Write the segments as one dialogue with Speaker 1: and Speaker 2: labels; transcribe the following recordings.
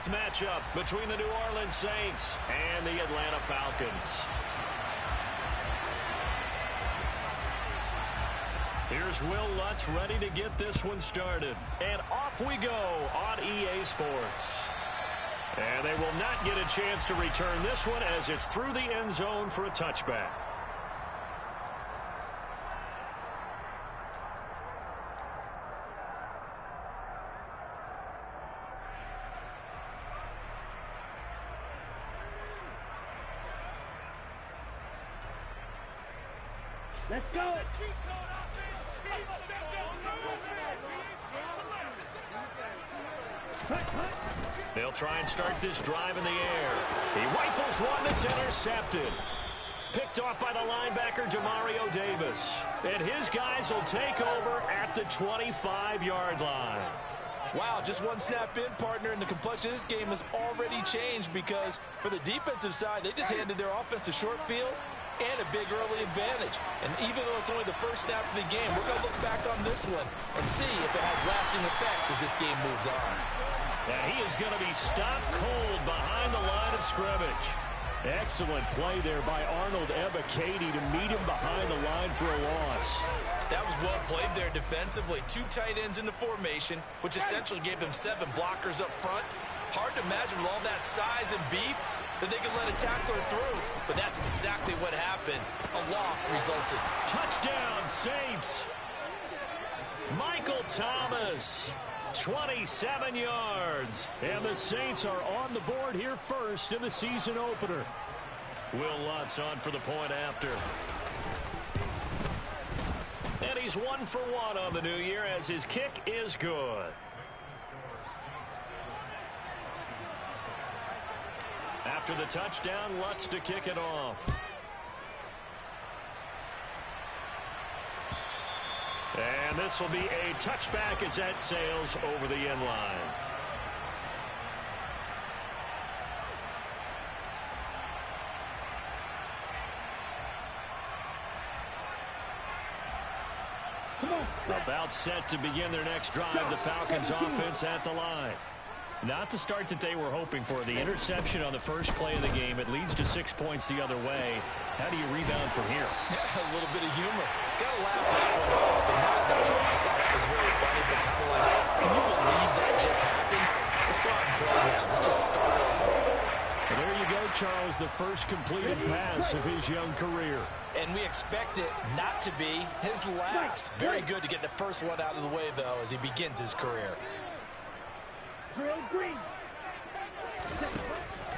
Speaker 1: matchup between the New Orleans Saints and the Atlanta Falcons. Here's Will Lutz ready to get this one started. And off we go on EA Sports. And they will not get a chance to return this one as it's through the end zone for a touchback.
Speaker 2: Let's go.
Speaker 1: They'll try and start this drive in the air. He rifles one that's intercepted. Picked off by the linebacker, Demario Davis. And his guys will take over at the 25-yard line.
Speaker 3: Wow, just one snap in, partner, and the complexion of this game has already changed because for the defensive side, they just handed their offense a short field and a big early advantage. And even though it's only the first snap of the game, we're going to look back on this one and see if it has lasting effects as this game moves on.
Speaker 1: And he is going to be stopped cold behind the line of scrimmage. Excellent play there by Arnold Ebiketie to meet him behind the line for a loss.
Speaker 3: That was well played there defensively. Two tight ends in the formation, which essentially gave them 7 blockers up front. Hard to imagine with all that size and beef that they could let a tackler through, but that's exactly what happened. A loss resulted.
Speaker 1: Touchdown, Saints. Michael Thomas, 27 yards. And the Saints are on the board here first in the season opener. Will Lutz on for the point after. And he's 1 for 1 on the new year as his kick is good. After the touchdown, Lutz to kick it off. And this will be a touchback as that sails over the end line. About set to begin their next drive, the Falcons offense at the line. Not the start that they were hoping for. The interception on the first play of the game. It leads to 6 points the other way. How do you rebound from here?
Speaker 3: A little bit of humor. Got to laugh that one off. And not that I thought it was very funny, but kind of like, can you believe that just happened? Let's go out and play now. Let's just start over.
Speaker 1: And there you go, Charles, the first completed pass of his young career.
Speaker 3: And we expect it not to be his last. Very good to get the first one out of the way, though, as he begins his career.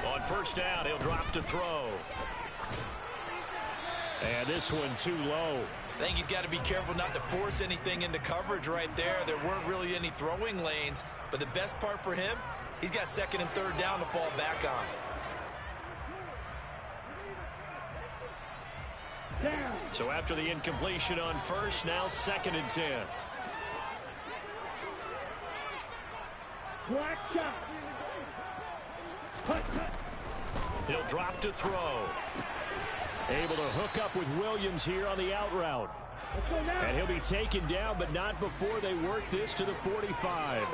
Speaker 1: On first down, he'll drop to throw. And this one too low.
Speaker 3: I think he's got to be careful not to force anything into coverage right there. There weren't really any throwing lanes. But the best part for him, he's got 2nd and 3rd down to fall back on.
Speaker 1: So after the incompletion on first, now 2nd and 10. He'll drop to throw. Able to hook up with Williams here on the out route. And he'll be taken down, but not before they work this to the 45.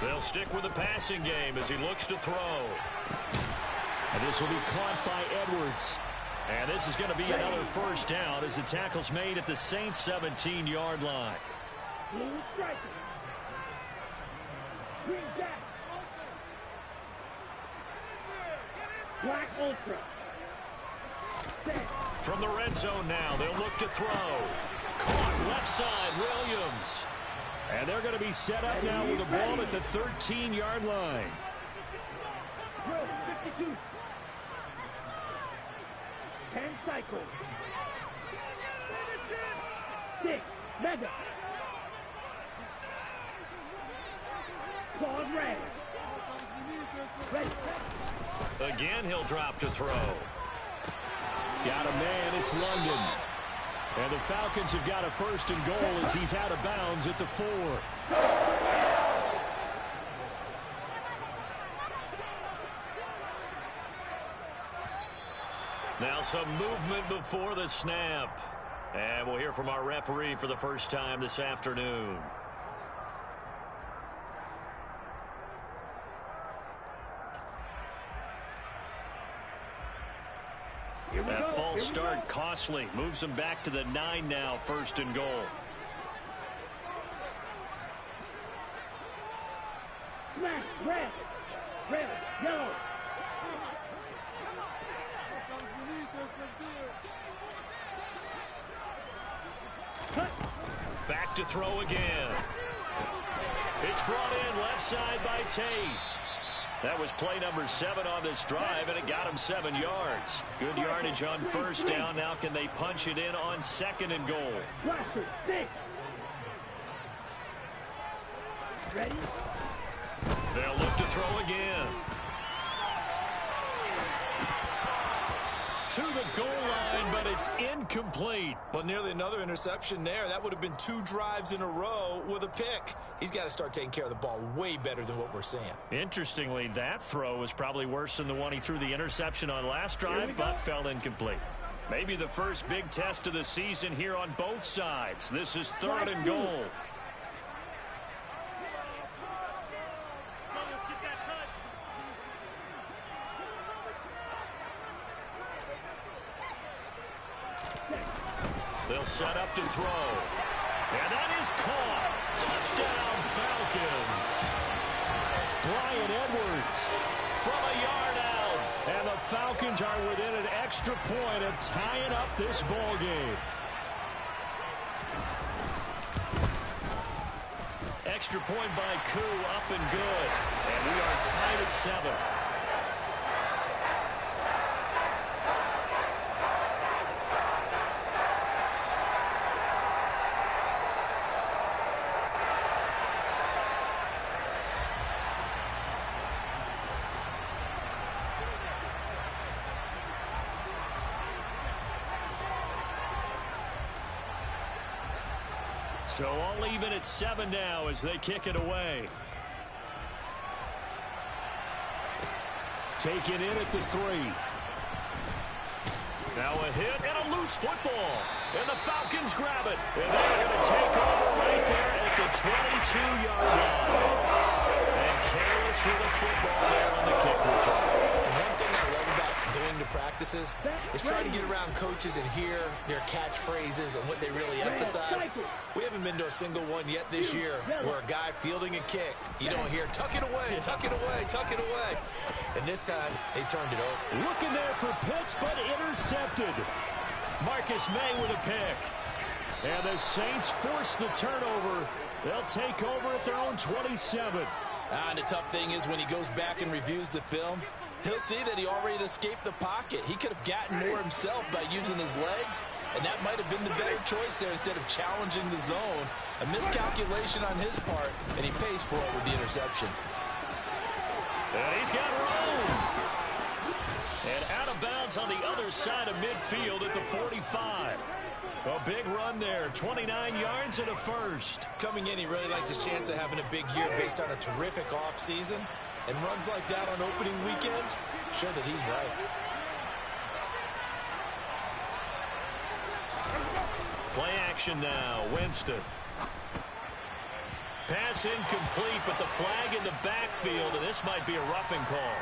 Speaker 1: They'll stick with the passing game as he looks to throw. And this will be caught by Edwards. And this is going to be another first down as the tackle's made at the Saints' 17-yard line.
Speaker 2: Black Ultra.
Speaker 1: From the red zone now, they'll look to throw. Caught left side, Williams. And they're going to be set up now with a ball at the 13-yard line.
Speaker 2: 52. 10 cycles. 6. Mega. Claude red. Ready.
Speaker 1: Again, he'll drop to throw. Got a man, it's London. And the Falcons have got a 1st and goal as he's out of bounds at the 4. Now some movement before the snap. And we'll hear from our referee for the first time this afternoon. That false start costly. Moves them back to the 9 now, 1st and goal.
Speaker 2: Smash, red, yellow.
Speaker 1: Back to throw again. It's brought in left side by Tate. That was play number 7 on this drive, and it got him 7 yards. Good yardage on 1st down. Now can they punch it in on 2nd and goal?
Speaker 2: Ready?
Speaker 1: They'll look to throw again. To the goal line, but it's incomplete.
Speaker 3: Well, nearly another interception there. That would have been 2 drives in a row with a pick. He's got to start taking care of the ball way better than what we're seeing.
Speaker 1: Interestingly, that throw was probably worse than the one he threw the interception on last drive, but fell incomplete. Maybe the first big test of the season here on both sides. This is 3rd and goal. They'll set up to throw. And that is caught. Touchdown, Falcons. Brian Edwards from a yard out. And the Falcons are within an extra point of tying up this ball game. Extra point by Koo, up and good. And we are tied at 7. So all even at 7 now as they kick it away. Taken in at the 3. Now a hit and a loose football. And the Falcons grab it. And they're going to take over right there at the 22-yard line. And careless with a football there on the kick return.
Speaker 3: One thing I love about going to practices is trying to get around coaches and hear their catchphrases and what they really emphasize. We haven't been to a single one yet this year where a guy fielding a kick, you don't hear, tuck it away, tuck it away, tuck it away. And this time, they turned it over.
Speaker 1: Looking there for Pitts, but intercepted. Marcus May with a pick. And the Saints force the turnover. They'll take over at their own 27.
Speaker 3: And the tough thing is when he goes back and reviews the film, he'll see that he already escaped the pocket. He could have gotten more himself by using his legs, and that might have been the better choice there instead of challenging the zone. A miscalculation on his part, and he pays for it with the interception.
Speaker 1: And he's got room. And out of bounds on the other side of midfield at the 45. A big run there, 29 yards and a first.
Speaker 3: Coming in, he really liked his chance of having a big year based on a terrific offseason. And runs like that on opening weekend show that he's right.
Speaker 1: Play action now, Winston. Pass incomplete, but the flag in the backfield, and this might be a roughing call.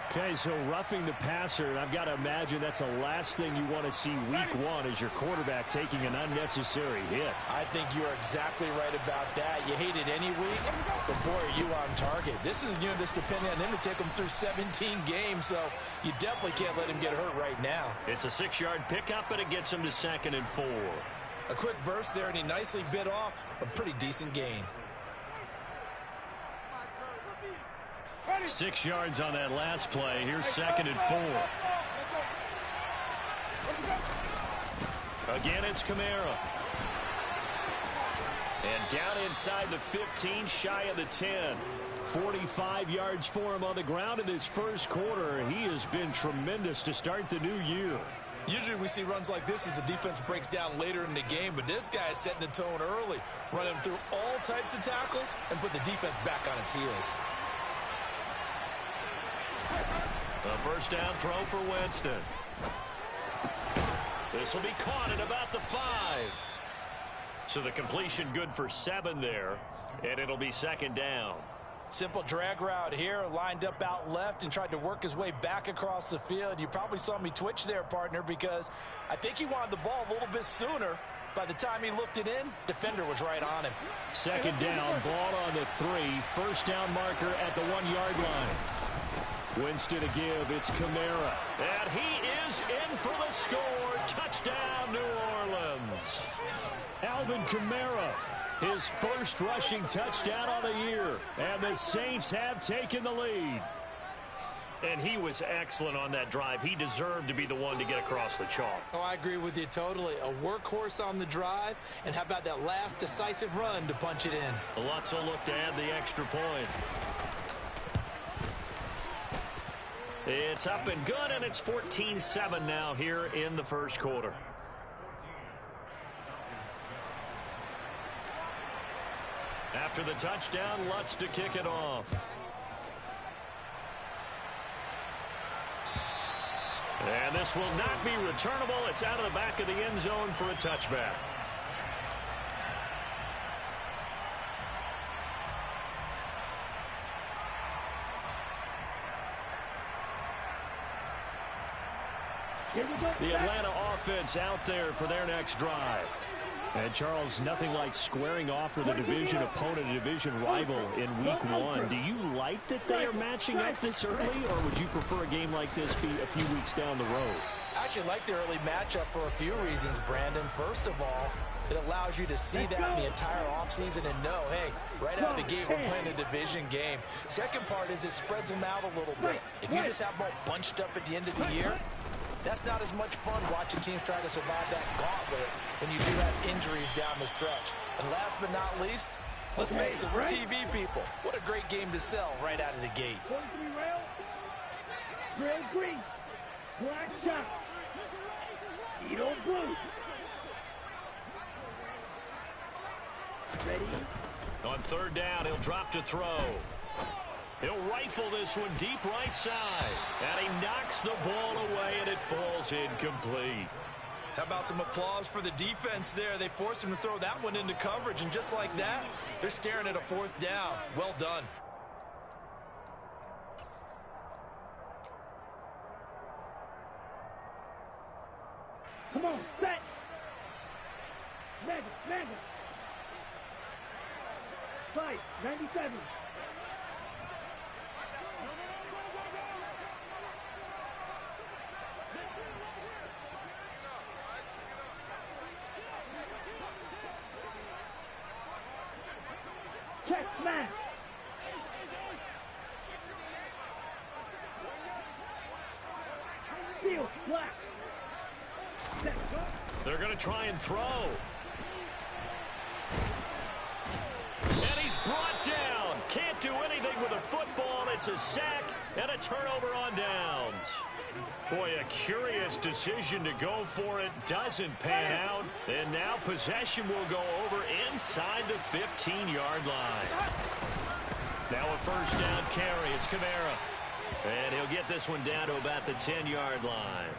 Speaker 1: Okay, so roughing the passer, and I've got to imagine that's the last thing you want to see week 1 is your quarterback taking an unnecessary hit.
Speaker 3: I think you're exactly right about that. You hate it any week, but boy, are you on target. This is a unit that's depending on him to take him through 17 games, so you definitely can't let him get hurt right now.
Speaker 1: It's a 6-yard pickup, and it gets him to 2nd and 4.
Speaker 3: A quick burst there, and he nicely bit off a pretty decent gain.
Speaker 1: 6 yards on that last play. Here's 2nd and 4. Again, it's Kamara. And down inside the 15, shy of the 10. 45 yards for him on the ground in this first quarter. He has been tremendous to start the new year.
Speaker 3: Usually we see runs like this as the defense breaks down later in the game, but this guy is setting the tone early, running through all types of tackles and put the defense back on its heels.
Speaker 1: A first down throw for Winston. This will be caught at about the 5. So the completion good for 7 there, and it'll be second down.
Speaker 3: Simple drag route here, lined up out left and tried to work his way back across the field. You probably saw me twitch there, partner, because I think he wanted the ball a little bit sooner. By the time he looked it in, defender was right on him.
Speaker 1: Second down, ball on the 3. First down marker at the 1-yard line. Winston to give, it's Kamara. And he is in for the score. Touchdown, New Orleans. Alvin Kamara, his first rushing touchdown on the year. And the Saints have taken the lead. And he was excellent on that drive. He deserved to be the one to get across the chalk.
Speaker 3: Oh, I agree with you totally. A workhorse on the drive. And how about that last decisive run to punch it in?
Speaker 1: Lutz will look to add the extra point. It's up and good, and it's 14-7 now here in the first quarter. After the touchdown, Lutz to kick it off. And this will not be returnable. It's out of the back of the end zone for a touchback. The Atlanta offense out there for their next drive. And, Charles, nothing like squaring off with a division opponent, a division rival in week 1. Do you like that they are matching up this early, or would you prefer a game like this be a few weeks down the road?
Speaker 3: I actually like the early matchup for a few reasons, Brandon. First of all, it allows you to see that the entire offseason and know, hey, right out of the gate, we're playing a division game. Second part is it spreads them out a little bit. If you just have them all bunched up at the end of the year, that's not as much fun watching teams try to survive that gauntlet when you do have injuries down the stretch. And last but not least, let's face it, we're TV people. What a great game to sell right out of the gate.
Speaker 2: 43 rail, grill green, black shot, Edo blue. Ready?
Speaker 1: On third down, he'll drop to throw. He'll rifle this one deep right side. And he knocks the ball away, and it falls incomplete.
Speaker 3: How about some applause for the defense there? They forced him to throw that one into coverage, and just like that, they're staring at a fourth down. Well done.
Speaker 2: Come on, set. Magic. 5, 97. Check, smash. Steal, black. Set, go.
Speaker 1: They're going to try and throw. And he's brought down. Can't do anything with a football. It's a sack and a turnover on downs. Boy, a curious decision to go for it. Doesn't pan out. And now possession will go over inside the 15-yard line. Now a first down carry. It's Kamara. And he'll get this one down to about the 10-yard line.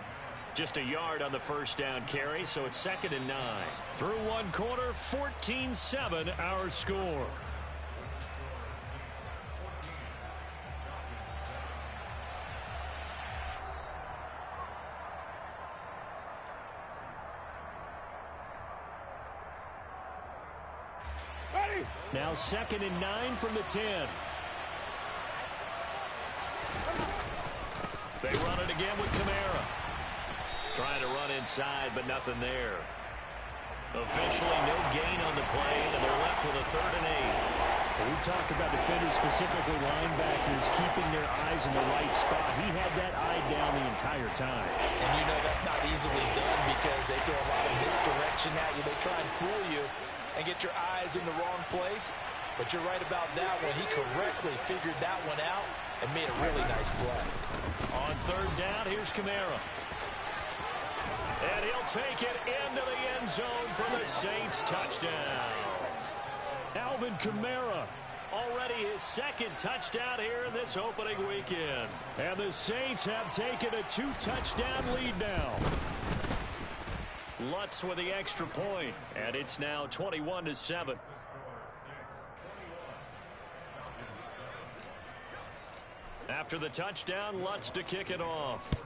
Speaker 1: Just a yard on the first down carry, so it's 2nd and 9. Through one quarter, 14-7 our score.
Speaker 2: Ready?
Speaker 1: Now 2nd and 9 from the 10. They run it again with Kamara. Trying to run inside, but nothing there. Officially, no gain on the play, and they're left with a 3rd and 8.
Speaker 4: We talk about defenders, specifically linebackers, keeping their eyes in the right spot. He had that eye down the entire time.
Speaker 3: And you know that's not easily done because they throw a lot of misdirection at you. They try and fool you and get your eyes in the wrong place. But you're right about that one. He correctly figured that one out and made a really nice play.
Speaker 1: On 3rd down, here's Kamara. And he'll take it into the end zone for the Saints touchdown. Alvin Kamara, already his 2nd touchdown here in this opening weekend. And the Saints have taken a 2-touchdown lead now. Lutz with the extra point, and it's now 21-7. After the touchdown, Lutz to kick it off.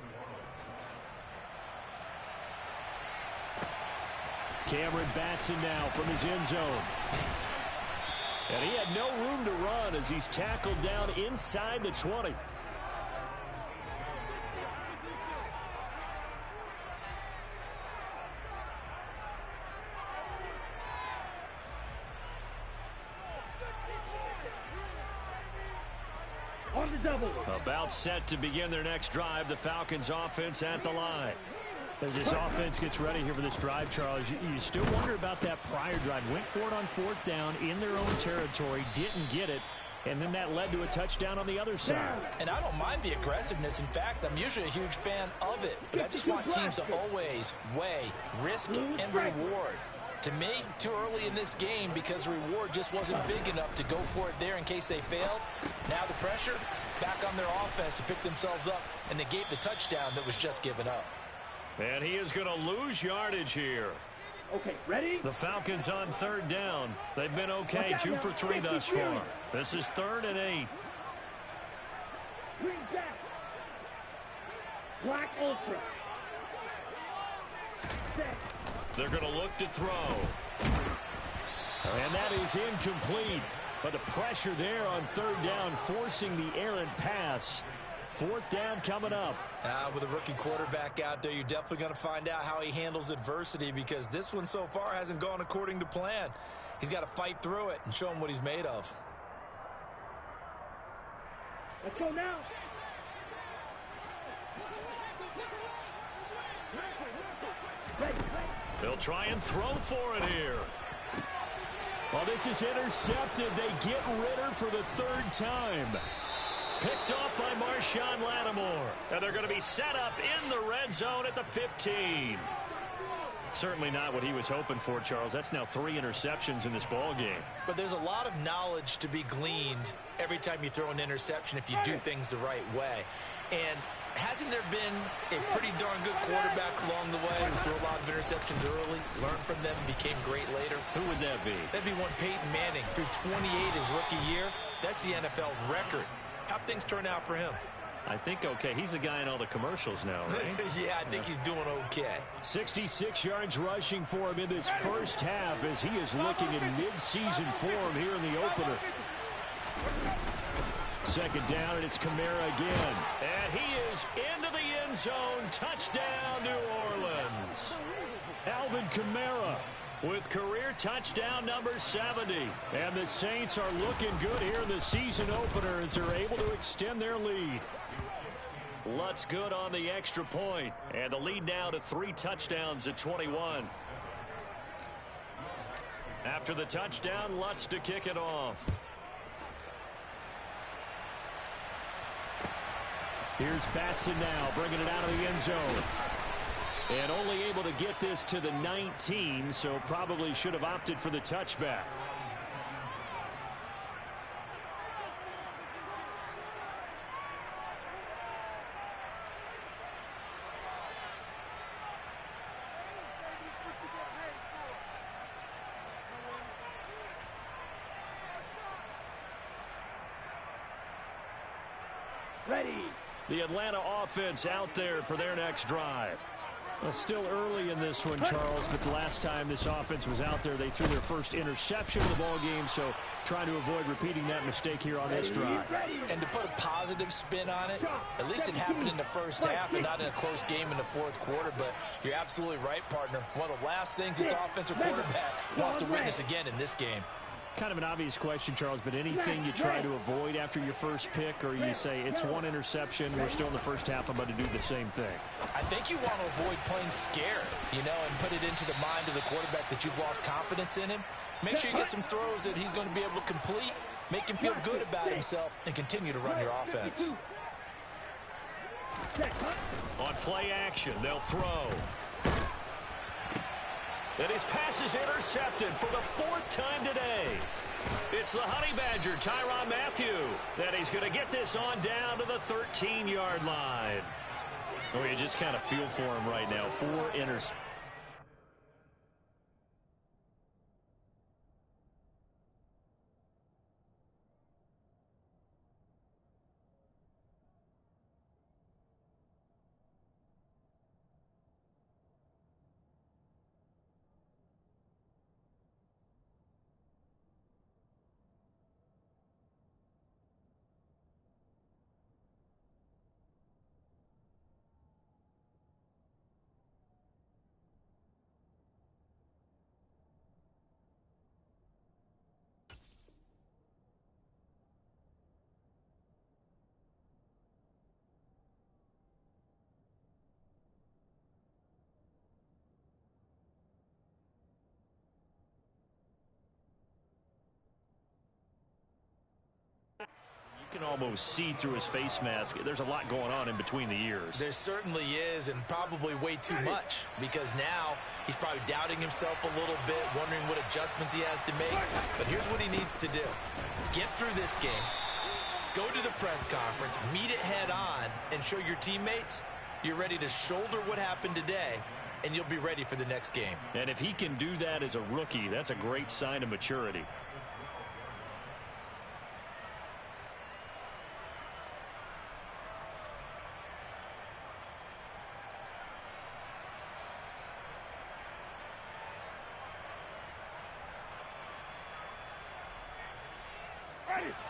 Speaker 1: Cameron Batson now from his end zone. And he had no room to run as he's tackled down inside the 20.
Speaker 2: On the double.
Speaker 1: About set to begin their next drive. The Falcons offense at the line. As this offense gets ready here for this drive, Charles, you still wonder about that prior drive. Went for it on fourth down in their own territory, didn't get it, and then that led to a touchdown on the other side.
Speaker 3: And I don't mind the aggressiveness. In fact, I'm usually a huge fan of it. But I just want teams to always weigh risk and reward. To me, too early in this game because the reward just wasn't big enough to go for it there in case they failed. Now the pressure back on their offense to pick themselves up and negate the touchdown that was just given up.
Speaker 1: And he is going to lose yardage here.
Speaker 2: Okay, ready?
Speaker 1: The Falcons on third down. They've been okay, 2 for 3 thus far. This is 3rd and 8.
Speaker 2: Green back. Black ultra. Set.
Speaker 1: They're going to look to throw. And that is incomplete. But the pressure there on third down, forcing the errant pass. 4th down coming up.
Speaker 3: With a rookie quarterback out there, you're definitely going to find out how he handles adversity because this one so far hasn't gone according to plan. He's got to fight through it and show him what he's made of.
Speaker 2: Let's go now.
Speaker 1: They'll try and throw for it here. Well, this is intercepted. They get Ritter for the 3rd time. Picked off by Marshawn Lattimore. And they're going to be set up in the red zone at the 15. Certainly not what he was hoping for, Charles. That's now 3 interceptions in this ball game.
Speaker 3: But there's a lot of knowledge to be gleaned every time you throw an interception if you do things the right way. And hasn't there been a pretty darn good quarterback along the way who threw a lot of interceptions early, learned from them, became great later?
Speaker 1: Who would that be?
Speaker 3: That'd be one Peyton Manning. Through 28 his rookie year, that's the NFL record. How'd things turn out for him?
Speaker 1: I think okay. He's the guy in all the commercials now, right?
Speaker 3: Yeah, I think he's doing okay.
Speaker 1: 66 yards rushing for him in this first half as he is looking in mid-season form here in the opener. 2nd down, and it's Kamara again. And he is into the end zone. Touchdown, New Orleans. Alvin Kamara with career touchdown number 70. And the Saints are looking good here in the season opener as they're able to extend their lead. Lutz good on the extra point. And the lead now to 3 touchdowns at 21. After the touchdown, Lutz to kick it off. Here's Batson now, bringing it out of the end zone. And only able to get this to the 19, so probably should have opted for the touchback.
Speaker 2: Ready.
Speaker 1: The Atlanta offense out there for their next drive. Well, still early in this one, Charles, but the last time this offense was out there, they threw their first interception of the ball game, so trying to avoid repeating that mistake here on this drive.
Speaker 3: And to put a positive spin on it, at least it happened in the first half and not in a close game in the 4th quarter, but you're absolutely right, partner. One of the last things this offensive quarterback wants to witness again in this game.
Speaker 1: Kind of an obvious question, Charles, but anything you try to avoid after your first pick, or you say it's 1 interception, we're still in the first half, I'm going to do the same thing?
Speaker 3: I think you want to avoid playing scared, and put it into the mind of the quarterback that you've lost confidence in him. Make sure you get some throws that he's going to be able to complete, make him feel good about himself, and continue to run your offense.
Speaker 1: On play action, they'll throw. And his pass is intercepted for the 4th time today. It's the Honey Badger, Tyrann Mathieu, that he's going to get this on down to the 13-yard line. Oh, you just kind of feel for him right now. 4 interceptions. can almost see through his face mask. There's a lot going on in between the ears.
Speaker 3: There certainly is, and probably way too much, because now he's probably doubting himself a little bit, wondering what adjustments he has to make. But here's what he needs to do. Get through this game, go to the press conference, meet it head on, and show your teammates you're ready to shoulder what happened today, and you'll be ready for the next game.
Speaker 1: And if he can do that as a rookie, that's a great sign of maturity.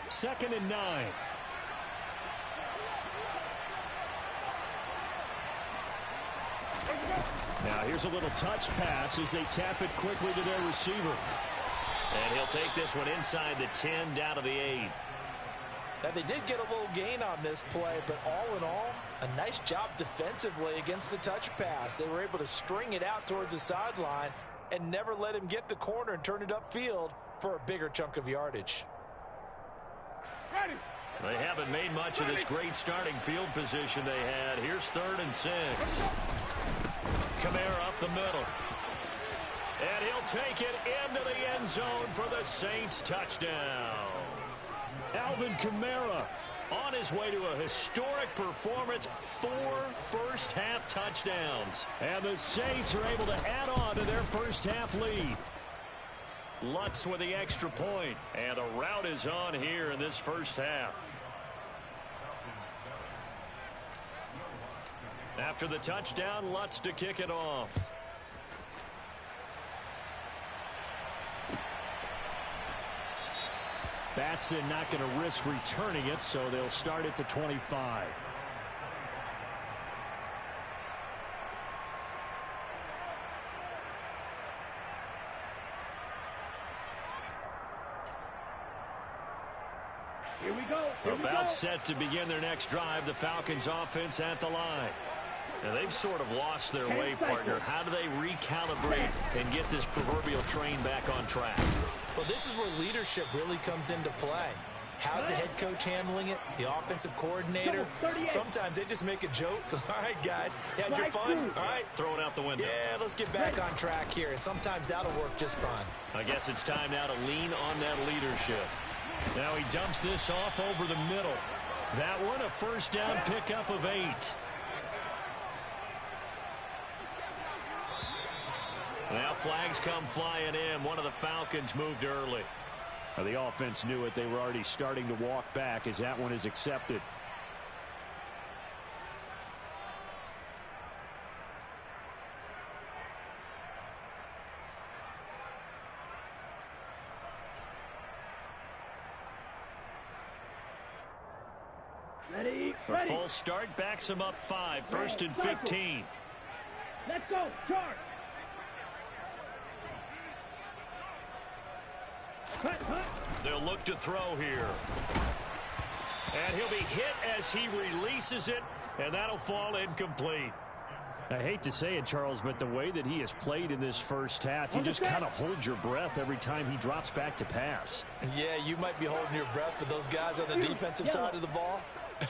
Speaker 1: Second and 9. Now here's a little touch pass as they tap it quickly to their receiver. And he'll take this one inside the 10 down to the 8.
Speaker 3: Now they did get a little gain on this play, but all in all, a nice job defensively against the touch pass. They were able to string it out towards the sideline and never let him get the corner and turn it upfield for a bigger chunk of yardage.
Speaker 1: They haven't made much of this great starting field position they had. Here's 3rd and 6. Kamara up the middle. And he'll take it into the end zone for the Saints touchdown. Alvin Kamara on his way to a historic performance, 4 first-half touchdowns. And the Saints are able to add on to their first-half lead. Lutz with the extra point, and the route is on here in this first half. After the touchdown, Lutz to kick it off. Batson not going to risk returning it, so they'll start at the 25.
Speaker 2: Here we go.
Speaker 1: About set to begin their next drive, the Falcons offense at the line. Now they've sort of lost their way, partner. How do they recalibrate and get this proverbial train back on track?
Speaker 3: Well, this is where leadership really comes into play. How's the head coach handling it? The offensive coordinator? Sometimes they just make a joke. All right, guys, you had your fun? All right.
Speaker 1: Throw it out the window.
Speaker 3: Yeah, let's get back on track here. And sometimes that'll work just fine.
Speaker 1: I guess it's time now to lean on that leadership. Now he dumps this off over the middle. That one a first down pickup of 8. Now flags come flying in. One of the Falcons moved early. Now the offense knew it. They were already starting to walk back as that one is accepted.
Speaker 2: Ready.
Speaker 1: A full start backs him up 5. First and 15.
Speaker 2: Let's go. Charge.
Speaker 1: They'll look to throw here. And he'll be hit as he releases it, and that'll fall incomplete. I hate to say it, Charles, but the way that he has played in this first half, you just kind of hold your breath every time he drops back to pass.
Speaker 3: Yeah, you might be holding your breath, but those guys on the defensive side of the ball,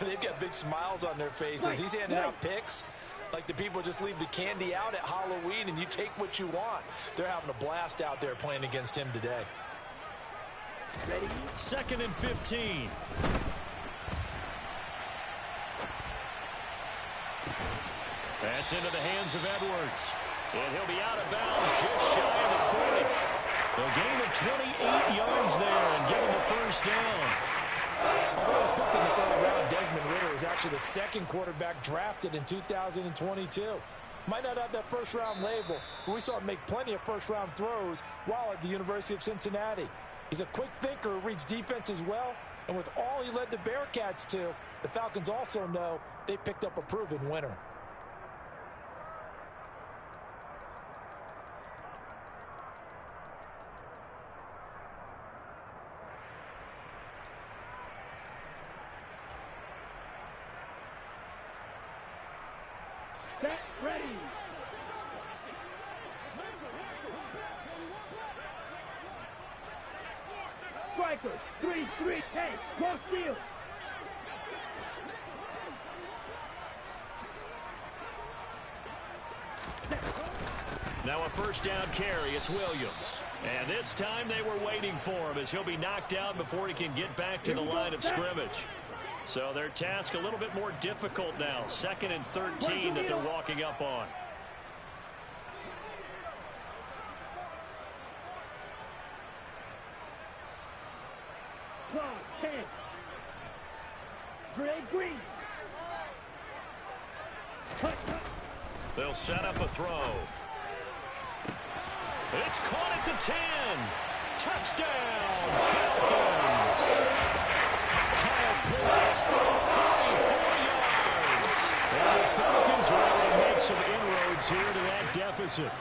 Speaker 3: they've got big smiles on their faces. He's handing out picks like the people just leave the candy out at Halloween and you take what you want. They're having a blast out there playing against him today.
Speaker 2: Ready.
Speaker 1: Second and 15. That's into the hands of Edwards. And he'll be out of bounds just shy of the 40. A gain of 28 yards there and give him the first down.
Speaker 3: Although he's picked in the 3rd round, Desmond Ridder is actually the 2nd quarterback drafted in 2022. Might not have that first-round label, but we saw him make plenty of first-round throws while at the University of Cincinnati. He's a quick thinker who reads defense as well, and with all he led the Bearcats to, the Falcons also know they picked up a proven winner.
Speaker 2: Set. Ready. Strikers. 3-3. Hey, cross field.
Speaker 1: Now a first down carry. It's Williams. And this time they were waiting for him as he'll be knocked down before he can get back to the line of scrimmage. So their task a little bit more difficult now. 2nd and 13 that they're walking up on.
Speaker 2: Green.
Speaker 1: They'll set up a throw. It's caught at the 10. Touchdown, Falcons. Kyle Pitts, 44 yards. And the Falcons are able to make some inroads here to that deficit.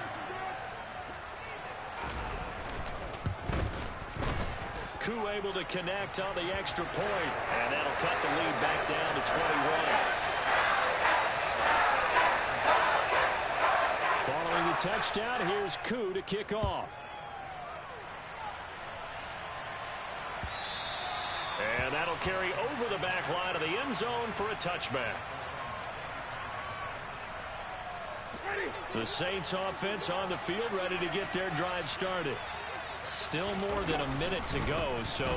Speaker 1: Koo able to connect on the extra point, and that'll cut the lead back down to 21. Following the touchdown, here's Koo to kick off. And that'll carry over the back line of the end zone for a touchback. The Saints offense on the field ready to get their drive started. Still more than a minute to go, so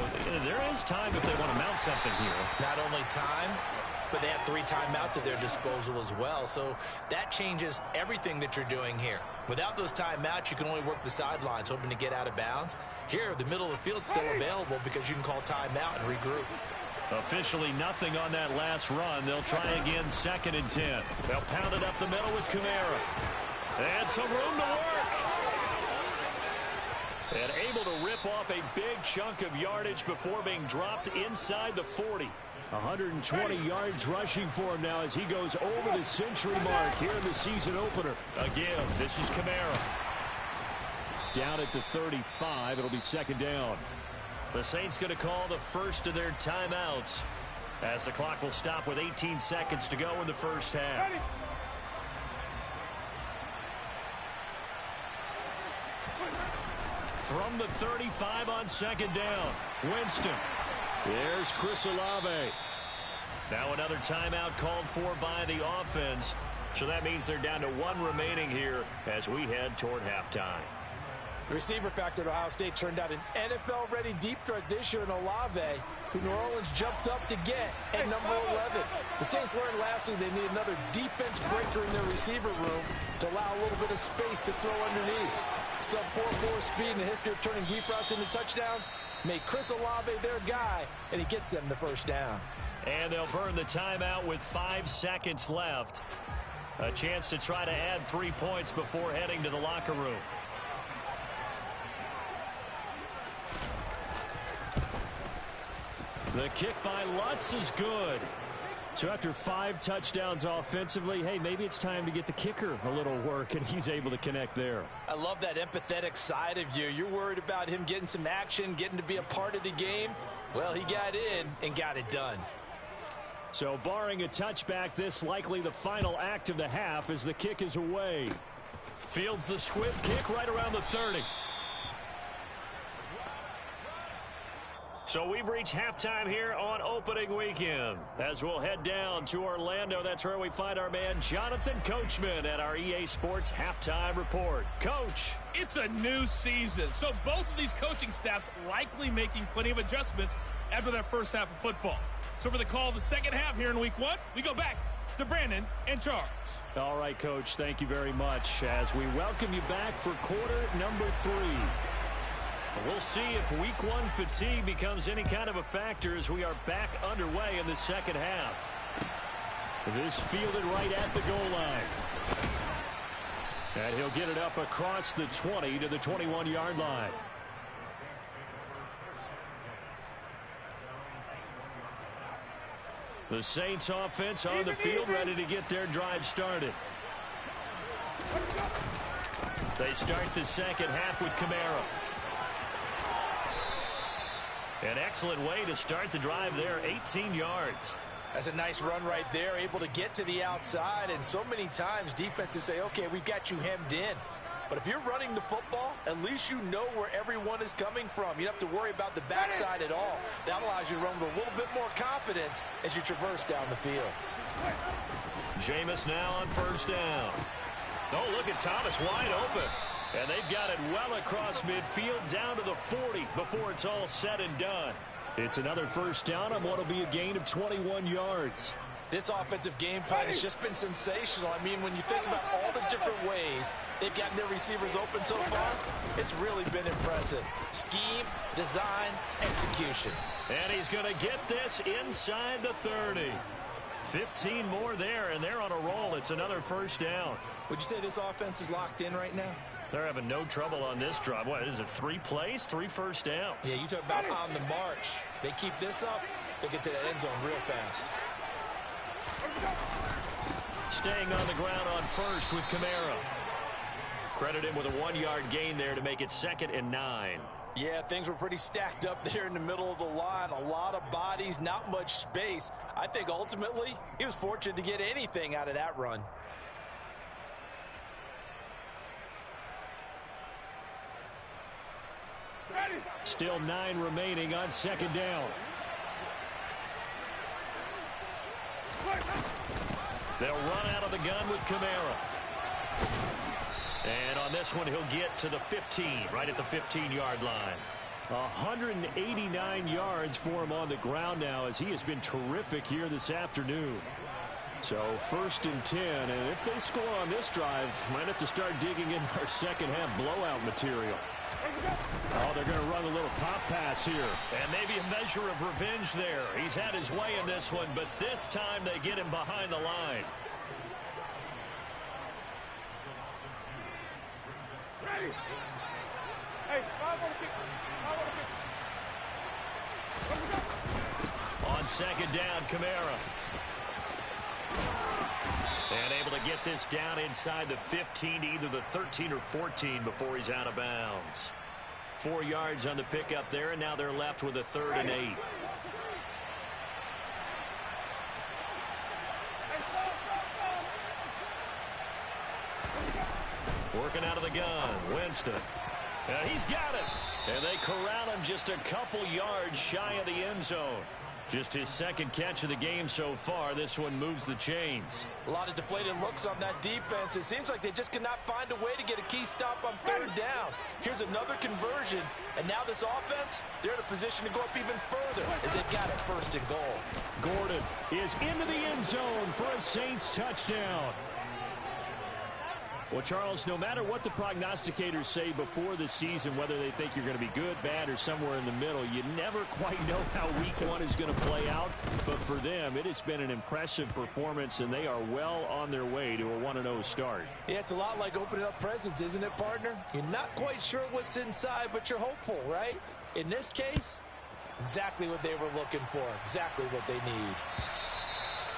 Speaker 1: there is time if they want to mount something here.
Speaker 3: Not only time, but they have 3 timeouts at their disposal as well, so that changes everything that you're doing here. Without those timeouts, you can only work the sidelines, hoping to get out of bounds. Here, the middle of the field's still available because you can call timeout and regroup.
Speaker 1: Officially nothing on that last run. They'll try again 2nd and 10. They'll pound it up the middle with Kamara. And some room to work. And able to rip off a big chunk of yardage before being dropped inside the 40. 120 yards rushing for him now as he goes over the century mark here in the season opener. Again, this is Kamara. Down at the 35, it'll be 2nd down. The Saints going to call the first of their timeouts as the clock will stop with 18 seconds to go in the first half. From the 35 on 2nd down, Winston. There's Chris Olave. Now another timeout called for by the offense. So that means they're down to 1 remaining here as we head toward halftime.
Speaker 3: The receiver factor at Ohio State turned out an NFL-ready deep threat this year in Olave, who New Orleans jumped up to get at number 11. The Saints learned last week they need another defense breaker in their receiver room to allow a little bit of space to throw underneath. Sub 4.4 speed and the history of turning deep routes into touchdowns made Chris Olave their guy, and he gets them the first down.
Speaker 1: And they'll burn the timeout with 5 seconds left. A chance to try to add 3 points before heading to the locker room. The kick by Lutz is good. So after 5 touchdowns offensively, hey, maybe it's time to get the kicker a little work, and he's able to connect there.
Speaker 3: I love that empathetic side of you. You're worried about him getting some action, getting to be a part of the game. Well, he got in and got it done.
Speaker 1: So barring a touchback, this likely the final act of the half as the kick is away. Fields the squib kick right around the 30. So we've reached halftime here on opening weekend. As we'll head down to Orlando, that's where we find our man Jonathan Coachman at our EA Sports Halftime Report. Coach.
Speaker 5: It's a new season, so both of these coaching staffs likely making plenty of adjustments after their first half of football. So for the call of the second half here in week 1, we go back to Brandon and Charles.
Speaker 1: All right, Coach, thank you very much as we welcome you back for quarter number 3. We'll see if week 1 fatigue becomes any kind of a factor as we are back underway in the second half. This fielded right at the goal line. And he'll get it up across the 20 to the 21-yard line. The Saints offense on the field ready to get their drive started. They start the second half with Kamara. An excellent way to start the drive there, 18 yards.
Speaker 3: That's a nice run right there, able to get to the outside. And so many times defenses say, okay, we've got you hemmed in. But if you're running the football, at least you know where everyone is coming from. You don't have to worry about the backside at all. That allows you to run with a little bit more confidence as you traverse down the field.
Speaker 1: Jameis now on first down. Oh, look at Thomas wide open. And they've got it well across midfield down to the 40 before it's all said and done. It's another first down on what will be a gain of 21 yards.
Speaker 3: This offensive game plan has just been sensational. I mean, when you think about all the different ways they've gotten their receivers open so far, it's really been impressive. Scheme, design, execution.
Speaker 1: And he's going to get this inside the 30. 15 more there, and they're on a roll. It's another first down.
Speaker 3: Would you say this offense is locked in right now?
Speaker 1: They're having no trouble on this drive. What is it, 3 plays, 3 first downs?
Speaker 3: Yeah, you talk about on the march. They keep this up, they'll get to the end zone real fast.
Speaker 1: Staying on the ground on first with Kamara. Credit him with a 1-yard gain there to make it 2nd and 9.
Speaker 3: Yeah, things were pretty stacked up there in the middle of the line. A lot of bodies, not much space. I think ultimately he was fortunate to get anything out of that run.
Speaker 1: Still 9 remaining on 2nd down. They'll run out of the gun with Kamara. And on this one, he'll get to the 15, right at the 15-yard line. 189 yards for him on the ground now, as he has been terrific here this afternoon. So 1st and 10, and if they score on this drive, might have to start digging in our second-half blowout material. Oh, they're going to run a little pop pass here. And maybe a measure of revenge there. He's had his way in this one, but this time they get him behind the line.
Speaker 2: Ready. Hey,
Speaker 1: on 2nd down, Kamara. And able to get this down inside the 15 to either the 13 or 14 before he's out of bounds. 4 yards on the pickup there, and now they're left with a 3rd and 8. Working out of the gun, Winston. And he's got it. And they corral him just a couple yards shy of the end zone. Just his 2nd catch of the game so far. This one moves the chains.
Speaker 3: A lot of deflated looks on that defense. It seems like they just cannot find a way to get a key stop on 3rd down. Here's another conversion, and now this offense, they're in a position to go up even further as they've got it 1st and goal.
Speaker 1: Gordon is into the end zone for a Saints touchdown. Well, Charles, no matter what the prognosticators say before the season, whether they think you're going to be good, bad, or somewhere in the middle, you never quite know how week 1 is going to play out. But for them, it has been an impressive performance, and they are well on their way to a 1-0 start.
Speaker 3: Yeah, it's a lot like opening up presents, isn't it, partner? You're not quite sure what's inside, but you're hopeful, right? In this case, exactly what they were looking for, exactly what they need.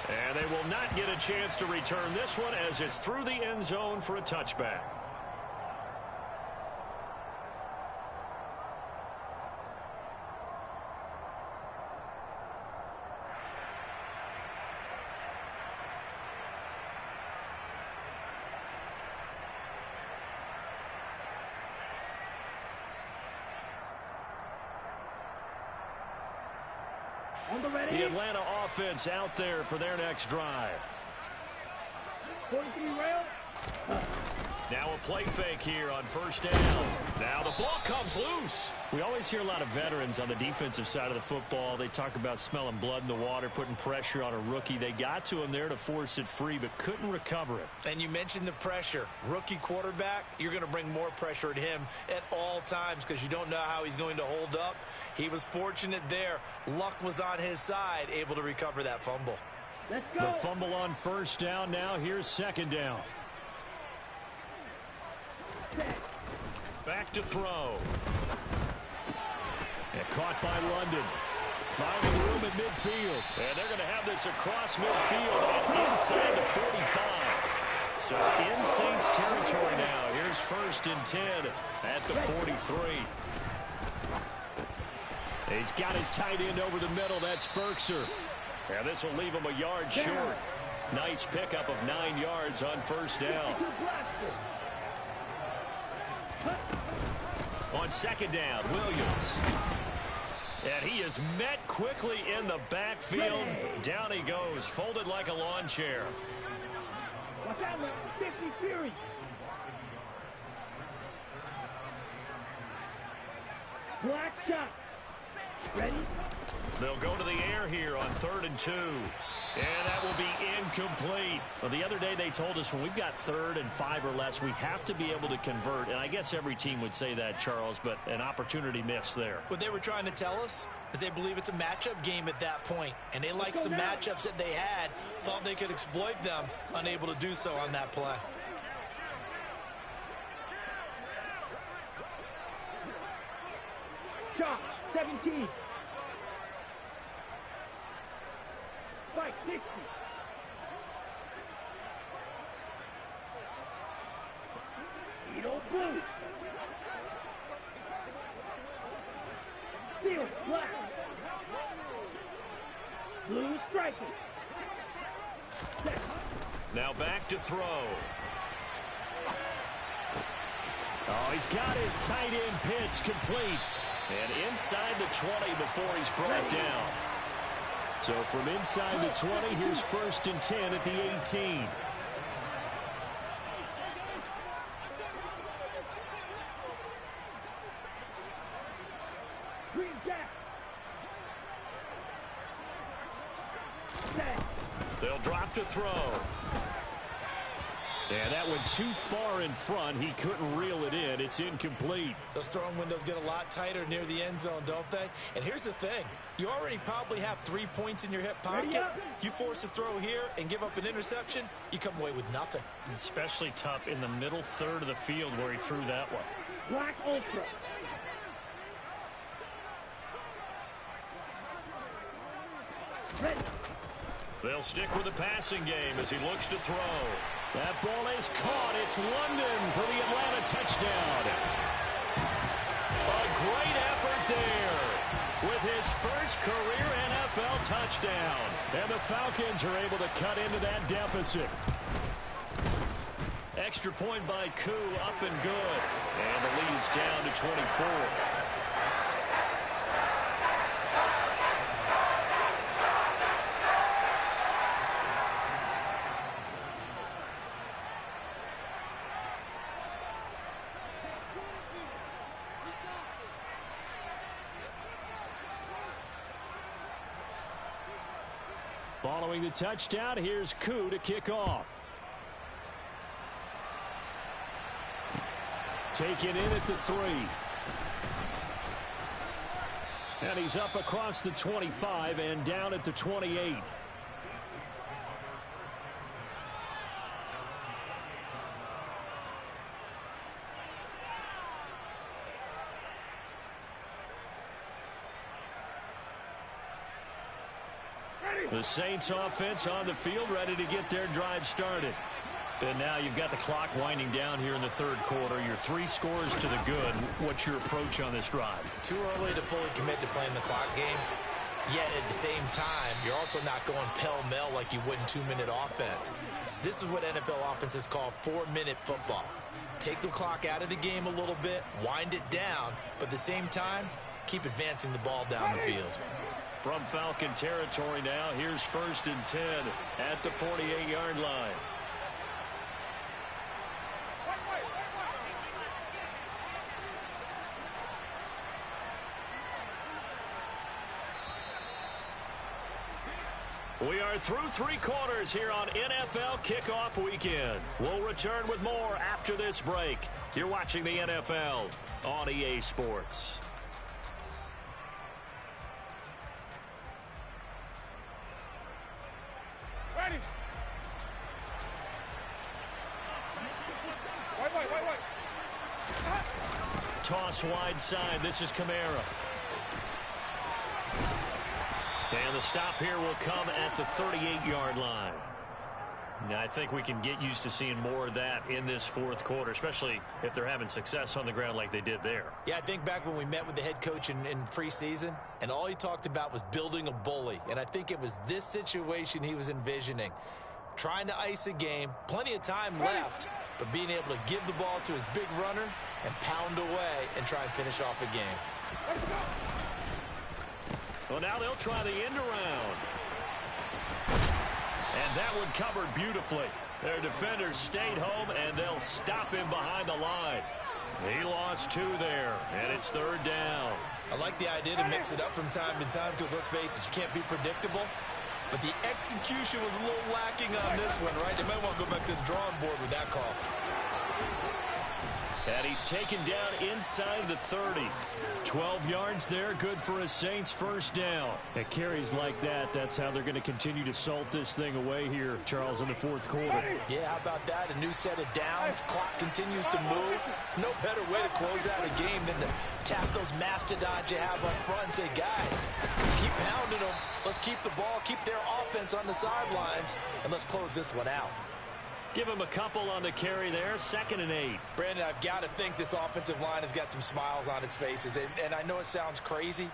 Speaker 1: And they will not get a chance to return this one as it's through the end zone for a touchback. The Atlanta offense out there for their next drive.
Speaker 2: 43 rail.
Speaker 1: Now a play fake here on 1st down. Now the ball comes loose. We always hear a lot of veterans on the defensive side of the football. They talk about smelling blood in the water, putting pressure on a rookie. They got to him there to force it free, but couldn't recover it.
Speaker 3: And you mentioned the pressure. Rookie quarterback, you're going to bring more pressure at him at all times because you don't know how he's going to hold up. He was fortunate there. Luck was on his side, able to recover that fumble.
Speaker 2: Let's go.
Speaker 1: The fumble on 1st down. Now here's 2nd down. Back to throw. And caught by London. Finding room at midfield. And they're going to have this across midfield and inside the 45. So in Saints territory now. Here's 1st and 10 at the 43. He's got his tight end over the middle. That's Ferkser. And this will leave him a yard short. Nice pickup of 9 yards on 1st down. On 2nd down, Williams. And he is met quickly in the backfield. Down he goes, folded like a lawn chair.
Speaker 2: Watch out, man. 50 Fury. Black shot. Ready?
Speaker 1: They'll go to the air here on 3rd and 2. And that will be incomplete. Well, the other day they told us when we've got 3rd and 5 or less, we have to be able to convert. And I guess every team would say that, Charles, but an opportunity missed there.
Speaker 3: What they were trying to tell us is they believe it's a matchup game at that point. And they liked some matchups that they had, thought they could exploit them, unable to do so on that play.
Speaker 2: Shot. 17. Spike 60. Edo blue. Steel black. Blue striking.
Speaker 1: Now back to throw.
Speaker 4: Oh, he's got his tight end pitch complete.
Speaker 1: And inside the 20 before he's brought down.
Speaker 4: So from inside the 20, here's 1st and 10 at the 18.
Speaker 2: Green jack.
Speaker 1: They'll drop to throw.
Speaker 4: And that went too far in front. He couldn't reel it in. It's incomplete.
Speaker 3: Those throwing windows get a lot tighter near the end zone, don't they? And here's the thing. You already probably have 3 points in your hip pocket. You force a throw here and give up an interception, you come away with nothing.
Speaker 1: Especially tough in the middle 3rd of the field where he threw that one.
Speaker 2: Black ultra. Ready.
Speaker 1: They'll stick with the passing game as he looks to throw.
Speaker 4: That ball is caught. It's London for the Atlanta touchdown.
Speaker 1: A great effort there with his first career NFL touchdown.
Speaker 4: And the Falcons are able to cut into that deficit.
Speaker 1: Extra point by Koo, up and good. And the lead's down to 24.
Speaker 4: Following the touchdown, here's Koo to kick off. Taken in at the 3. And he's up across the 25 and down at the 28.
Speaker 1: The Saints offense on the field, ready to get their drive started. And now you've got the clock winding down here in the 3rd quarter. Your 3 scores to the good. What's your approach on this drive?
Speaker 3: Too early to fully commit to playing the clock game. Yet at the same time, you're also not going pell-mell like you would in 2-minute offense. This is what NFL offenses call 4-minute football. Take the clock out of the game a little bit, wind it down, but at the same time, keep advancing the ball down the field.
Speaker 1: From Falcon territory now, here's 1st and 10 at the 48-yard line. We are through 3 quarters here on NFL Kickoff Weekend. We'll return with more after this break. You're watching the NFL on EA Sports.
Speaker 2: Ready. Wait.
Speaker 1: Toss wide side. This is Kamara. And the stop here will come at the 38-yard line. Now, I think we can get used to seeing more of that in this 4th quarter, especially if they're having success on the ground like they did there.
Speaker 3: Yeah, I think back when we met with the head coach in preseason, and all he talked about was building a bully. And I think it was this situation he was envisioning. Trying to ice a game, plenty of time left, but being able to give the ball to his big runner and pound away and try and finish off a game.
Speaker 1: Well, now they'll try the end around. And that one covered beautifully. Their defenders stayed home, and they'll stop him behind the line. He lost 2 there, and it's 3rd down.
Speaker 3: I like the idea to mix it up from time to time because, let's face it, you can't be predictable. But the execution was a little lacking on this one, right? They might want to go back to the drawing board with that call.
Speaker 1: And he's taken down inside the 30. 12 yards there, good for a Saints first down.
Speaker 4: At carries like that, that's how they're going to continue to salt this thing away here, Charles, in the 4th quarter.
Speaker 3: Yeah, how about that? A new set of downs. Clock continues to move. No better way to close out a game than to tap those mastodons you have up front and say, guys, keep pounding them. Let's keep the ball, keep their offense on the sidelines, and let's close this one out.
Speaker 1: Give him a couple on the carry there, 2nd and 8.
Speaker 3: Brandon, I've got to think this offensive line has got some smiles on its faces. And I know it sounds crazy,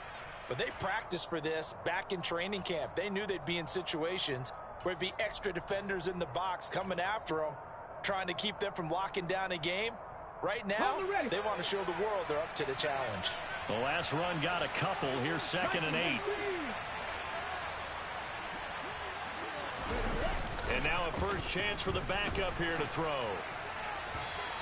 Speaker 3: but they practiced for this back in training camp. They knew they'd be in situations where it'd be extra defenders in the box coming after them, trying to keep them from locking down a game. Right now, they want to show the world they're up to the challenge.
Speaker 1: The last run got a couple. Here's 2nd and 8. And now a first chance for the backup here to throw.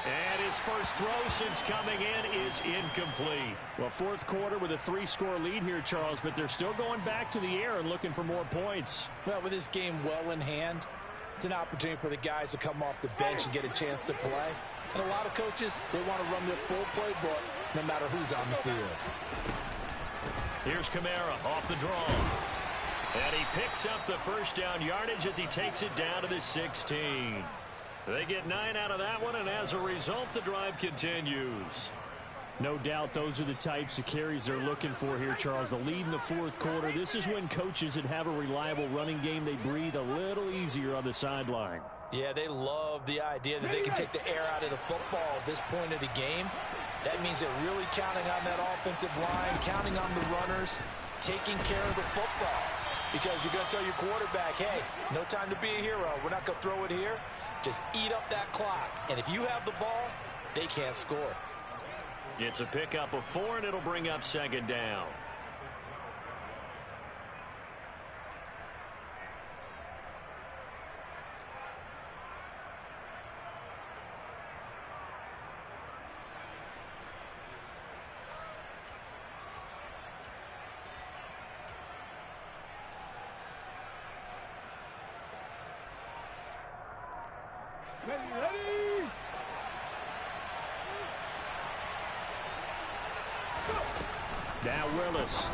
Speaker 1: And his first throw since coming in is incomplete.
Speaker 4: Well, 4th quarter with a 3-score lead here, Charles, but they're still going back to the air and looking for more points.
Speaker 3: Well, with this game well in hand, it's an opportunity for the guys to come off the bench and get a chance to play. And a lot of coaches, they want to run their full playbook no matter who's on the field.
Speaker 1: Here's Kamara off the draw. And he picks up the first down yardage as he takes it down to the 16. They get 9 out of that one, and as a result, the drive continues.
Speaker 4: No doubt those are the types of carries they're looking for here, Charles. The lead in the 4th quarter. This is when coaches that have a reliable running game, they breathe a little easier on the sideline.
Speaker 3: Yeah, they love the idea that they can take the air out of the football at this point of the game. That means they're really counting on that offensive line, counting on the runners, taking care of the football. Because you're going to tell your quarterback, hey, no time to be a hero. We're not going to throw it here. Just eat up that clock. And if you have the ball, they can't score.
Speaker 1: It's a pickup of 4, and it'll bring up 2nd down.
Speaker 2: Ready.
Speaker 4: Now Willis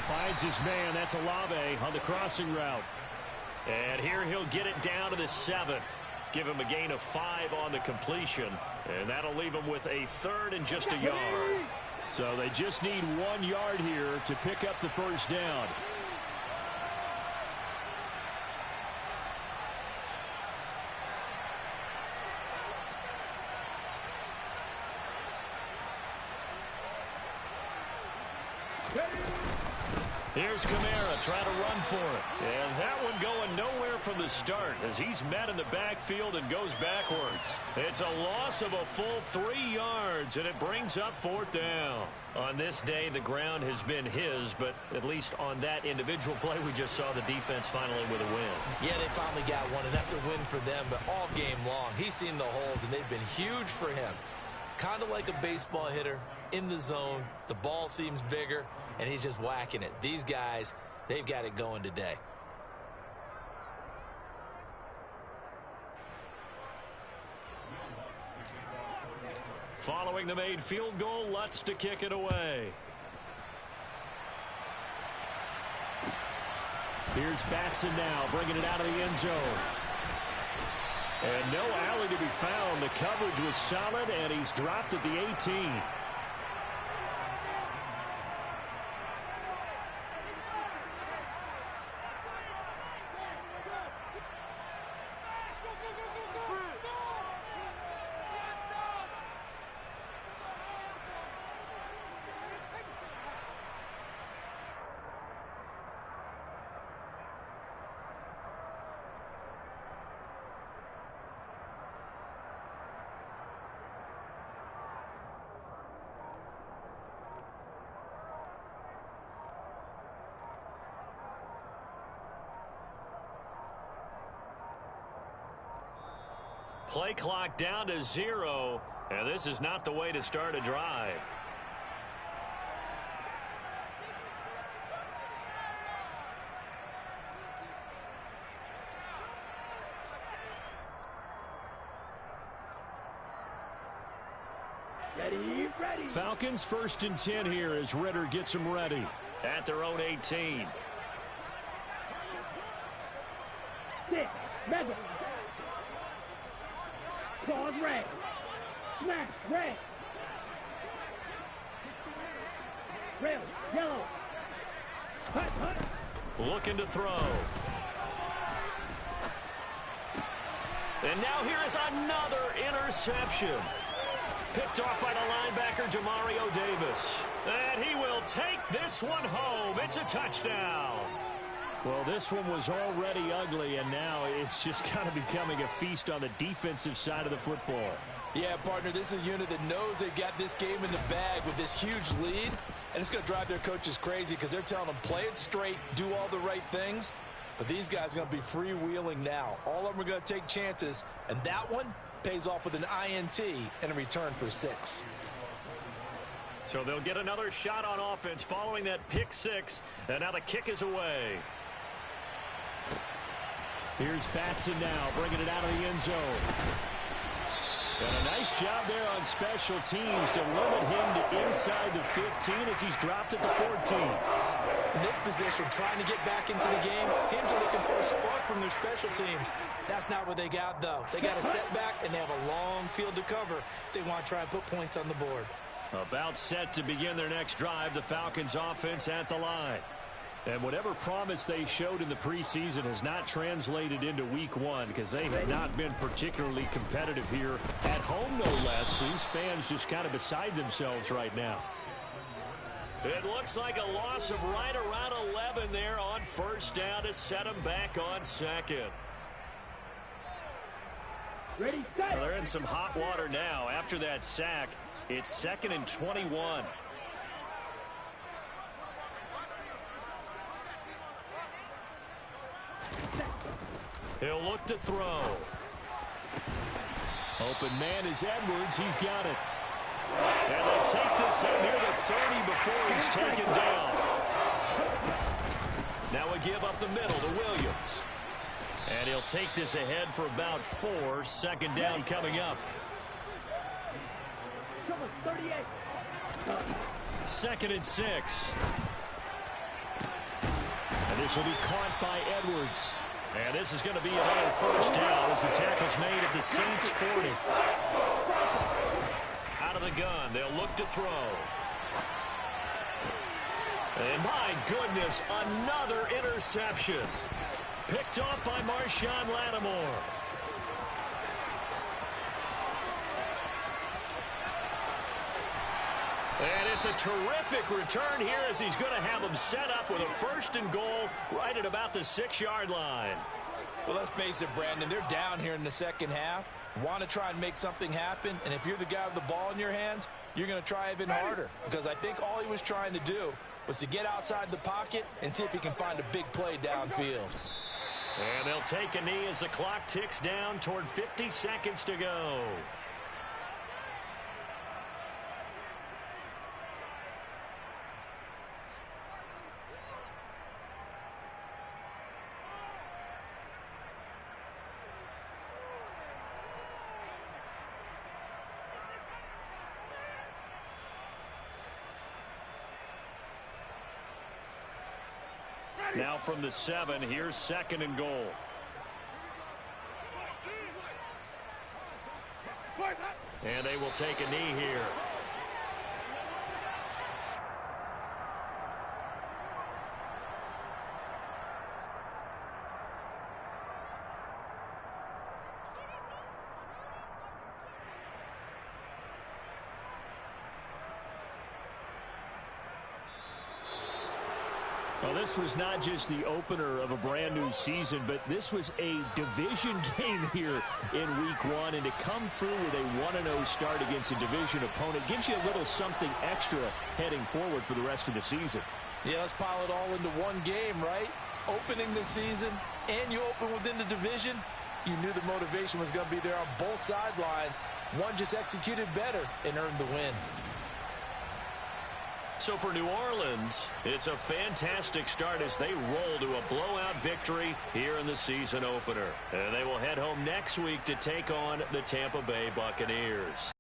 Speaker 4: finds his man. That's Olave on the crossing route.
Speaker 1: And here he'll get it down to the 7. Give him a gain of 5 on the completion. And that'll leave him with a 3rd and just a yard.
Speaker 4: So they just need 1 yard here to pick up the first down.
Speaker 1: Here's Kamara trying to run for it. And that one going nowhere from the start as he's met in the backfield and goes backwards. It's a loss of a full 3 yards, and it brings up 4th down. On this day, the ground has been his, but at least on that individual play, we just saw the defense finally with a win.
Speaker 3: Yeah, they finally got one, and that's a win for them. But all game long, he's seen the holes, and they've been huge for him. Kind of like a baseball hitter in the zone. The ball seems bigger, and he's just whacking it. These guys, they've got it going today.
Speaker 1: Following the made field goal, Lutz to kick it away.
Speaker 4: Here's Batson now, bringing it out of the end zone. And no alley to be found. The coverage was solid, and he's dropped at the 18.
Speaker 1: Play clock down to 0, and this is not the way to start a drive.
Speaker 2: Ready.
Speaker 4: Falcons 1st and 10 here as Ritter gets them ready.
Speaker 1: At their own 18.
Speaker 2: Six. Rebel. Claws red. Smash red. Rail yellow. Hut.
Speaker 1: Looking to throw. And now here is another interception. Picked off by the linebacker, Demario Davis. And he will take this one home. It's a touchdown.
Speaker 4: Well, this one was already ugly, and now it's just kind of becoming a feast on the defensive side of the football.
Speaker 3: Yeah, partner, this is a unit that knows they've got this game in the bag with this huge lead, and it's going to drive their coaches crazy because they're telling them play it straight, do all the right things. But these guys are going to be freewheeling now. All of them are going to take chances, and that one pays off with an INT and a return for 6.
Speaker 1: So they'll get another shot on offense following that pick 6, and now the kick is away.
Speaker 4: Here's Batson now, bringing it out of the end zone. And a nice job there on special teams to limit him to inside the 15 as he's dropped at the 14.
Speaker 3: In this position, trying to get back into the game, teams are looking for a spark from their special teams. That's not what they got, though. They got a setback, and they have a long field to cover if they want to try and put points on the board.
Speaker 1: About set to begin their next drive, the Falcons offense at the line.
Speaker 4: And whatever promise they showed in the preseason has not translated into week 1 because they have not been particularly competitive here at home, no less. These fans just kind of beside themselves right now.
Speaker 1: It looks like a loss of right around 11 there on first down to set them back on second.
Speaker 2: Ready, set.
Speaker 1: Well, they're in some hot water now. After that sack, it's 2nd and 21. He'll look to throw.
Speaker 4: Open man is Edwards. He's got it.
Speaker 1: And they'll take this up near the 30 before he's taken down. Now a give up the middle to Williams. And he'll take this ahead for about 4. 2nd down coming up. 2nd and 6.
Speaker 4: And this will be caught by Edwards.
Speaker 1: And this is going to be another first down as the tackle's made at the Saints 40. Out of the gun, they'll look to throw. And my goodness, another interception. Picked off by Marshawn Lattimore. And it's a terrific return here as he's going to have them set up with a 1st and goal right at about the 6-yard line.
Speaker 3: Well, let's face it, Brandon, they're down here in the second half. Want to try and make something happen, and if you're the guy with the ball in your hands, you're going to try even harder because I think all he was trying to do was to get outside the pocket and see if he can find a big play downfield.
Speaker 1: And they'll take a knee as the clock ticks down toward 50 seconds to go. Now from the 7, here's 2nd and goal. And they will take a knee here.
Speaker 4: Well, this was not just the opener of a brand new season, but this was a division game here in week 1. And to come through with a 1-0 start against a division opponent gives you a little something extra heading forward for the rest of the season.
Speaker 3: Yeah, let's pile it all into one game, right? Opening the season, and you open within the division. You knew the motivation was going to be there on both sidelines. One just executed better and earned the win.
Speaker 1: So for New Orleans, it's a fantastic start as they roll to a blowout victory here in the season opener. And they will head home next week to take on the Tampa Bay Buccaneers.